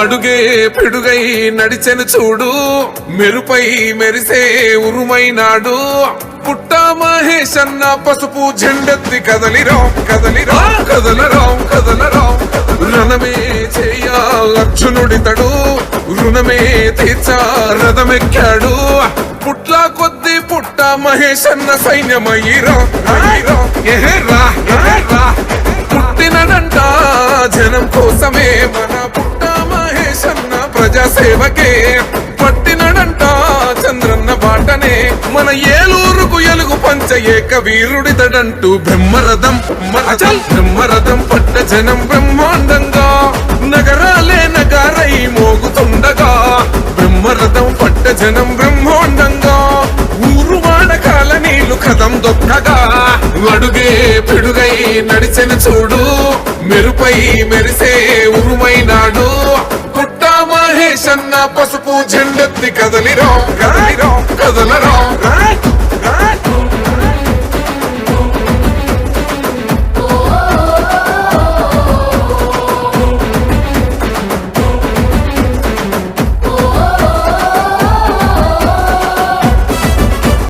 అడుగే పిడుగై నడిచెను చూడు, మెరుపై మెరిసే ఉరుమైనాడు. పుట్ట మహేష్ అన్న పసుపు జెండెత్తి కదలిరా కదలిరా కదలరా కదలరా. రణమే చేయ అర్జునుడితడు, రుణమే తీర్చా రథమెక్కాడు. పుట్ల కొద్ది పుట్ట మహేష్ అన్న సైన్యమయ్యిరా ఎహెర్రా ఎహెర్రా. పుట్టినడంట జనం కోసమే, మన పుట్ట మహేష్ అన్న ప్రజాసేవకే. పట్టినడంట చంద్రన్న బాటనే, మన ఏలూరుకు ఎలుగు పంచ ఏక వీరుడితడంటూ. బ్రహ్మరథం అచల్ బ్రహ్మరథం పట్ట జనం బ్రహ్మాండంగా, నగరాలే నగారై మోగుతుండగా. బ్రహ్మరథం పట్ట జనం బ్రహ్మాండంగా, ఊరు వాడకాల నీళ్లు కథం దొక్కగా. అడుగే పిడుగై నడిచెను చూడు, మెరుపై మెరిసే ఉరుమైనాడు. పుట్ట మహేష్ అన్న పసుపు జెండెత్తి కదలిరా కదలిరా కదలరా.